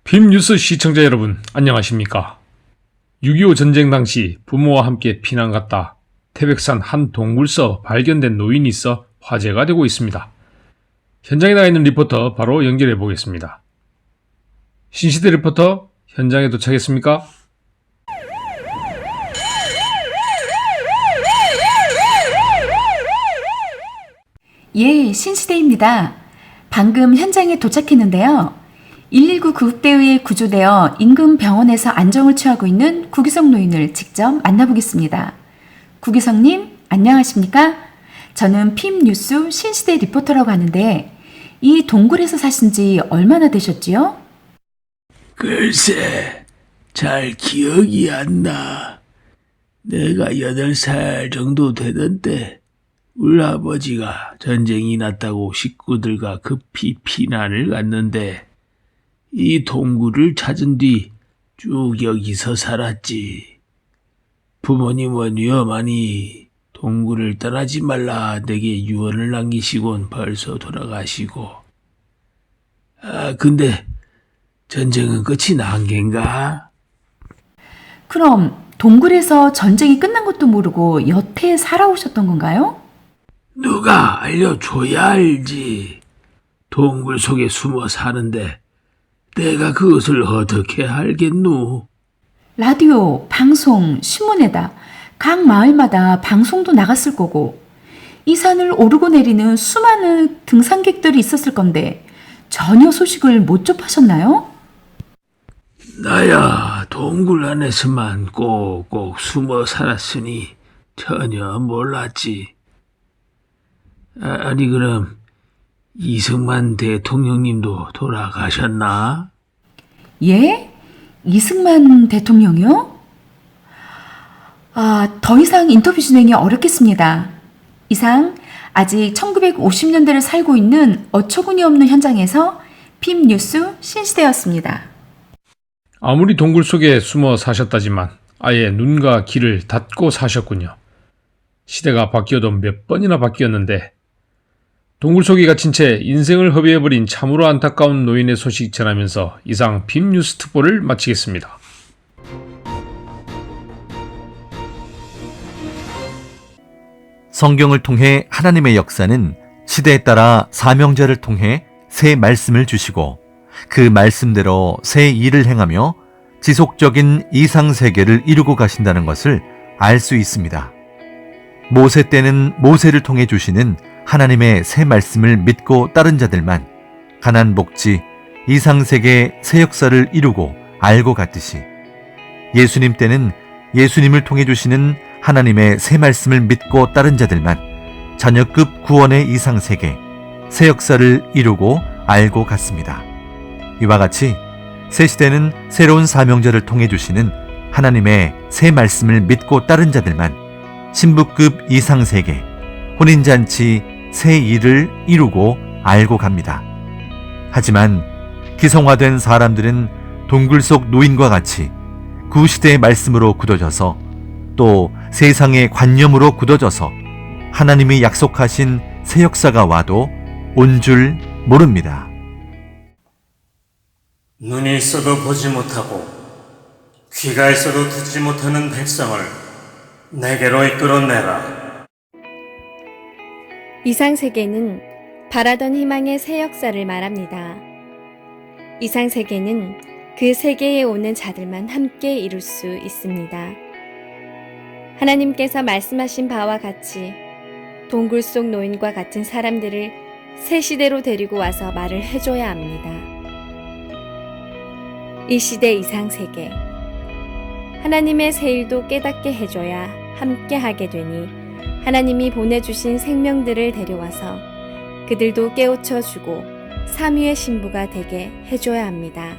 빔뉴스 시청자 여러분, 안녕하십니까? 6.25 전쟁 당시 부모와 함께 피난 갔다 태백산 한 동굴서 발견된 노인이 있어 화제가 되고 있습니다. 현장에 나가 있는 리포터 바로 연결해 보겠습니다. 신시대 리포터, 현장에 도착했습니까? 예, 신시대입니다. 방금 현장에 도착했는데요. 119 구급대에 의해 구조되어 인근 병원에서 안정을 취하고 있는 구기성 노인을 직접 만나보겠습니다. 구기성님, 안녕하십니까? 저는 빔뉴스 신시대 리포터라고 하는데 이 동굴에서 사신 지 얼마나 되셨지요? 글쎄, 잘 기억이 안 나. 내가 8살 정도 되던 때 우리 아버지가 전쟁이 났다고 식구들과 급히 피난을 갔는데 이 동굴을 찾은 뒤 쭉 여기서 살았지. 부모님은 위험하니 동굴을 떠나지 말라 내게 유언을 남기시곤 벌써 돌아가시고. 근데 전쟁은 끝이 난 겐가? 그럼 동굴에서 전쟁이 끝난 것도 모르고 여태 살아오셨던 건가요? 누가 알려줘야 알지. 동굴 속에 숨어 사는데 내가 그것을 어떻게 알겠노? 라디오, 방송, 신문에다 각 마을마다 방송도 나갔을 거고 이 산을 오르고 내리는 수많은 등산객들이 있었을 건데 전혀 소식을 못 접하셨나요? 나야 동굴 안에서만 꼭꼭 숨어 살았으니 전혀 몰랐지. 아니 그럼 이승만 대통령님도 돌아가셨나? 예? 이승만 대통령이요? 더 이상 인터뷰 진행이 어렵겠습니다. 이상 아직 1950년대를 살고 있는 어처구니 없는 현장에서 빔뉴스 신시대였습니다. 아무리 동굴 속에 숨어 사셨다지만 아예 눈과 귀를 닫고 사셨군요. 시대가 바뀌어도 몇 번이나 바뀌었는데 동굴 속에 갇힌 채 인생을 허비해버린 참으로 안타까운 노인의 소식 전하면서 이상 빔뉴스 특보를 마치겠습니다. 성경을 통해 하나님의 역사는 시대에 따라 사명자를 통해 새 말씀을 주시고 그 말씀대로 새 일을 행하며 지속적인 이상세계를 이루고 가신다는 것을 알 수 있습니다. 모세 때는 모세를 통해 주시는 하나님의 새 말씀을 믿고 따른 자들만 가난 복지, 이상세계 새 역사를 이루고 알고 갔듯이 예수님 때는 예수님을 통해 주시는 하나님의 새 말씀을 믿고 따른 자들만 자녀급 구원의 이상세계, 새 역사를 이루고 알고 갔습니다. 이와 같이 새 시대는 새로운 사명자를 통해 주시는 하나님의 새 말씀을 믿고 따른 자들만 신부급 이상세계, 혼인잔치 새 일을 이루고 알고 갑니다. 하지만 기성화된 사람들은 동굴 속 노인과 같이 구시대의 말씀으로 굳어져서 또 세상의 관념으로 굳어져서 하나님이 약속하신 새 역사가 와도 온 줄 모릅니다. 눈이 있어도 보지 못하고 귀가 있어도 듣지 못하는 백성을 내게로 이끌어내라. 이상세계는 바라던 희망의 새 역사를 말합니다. 이상세계는 그 세계에 오는 자들만 함께 이룰 수 있습니다. 하나님께서 말씀하신 바와 같이 동굴 속 노인과 같은 사람들을 새 시대로 데리고 와서 말을 해줘야 합니다. 이 시대 이상세계, 하나님의 새 일도 깨닫게 해줘야 함께 하게 되니 하나님이 보내주신 생명들을 데려와서 그들도 깨우쳐주고 삼위의 신부가 되게 해줘야 합니다.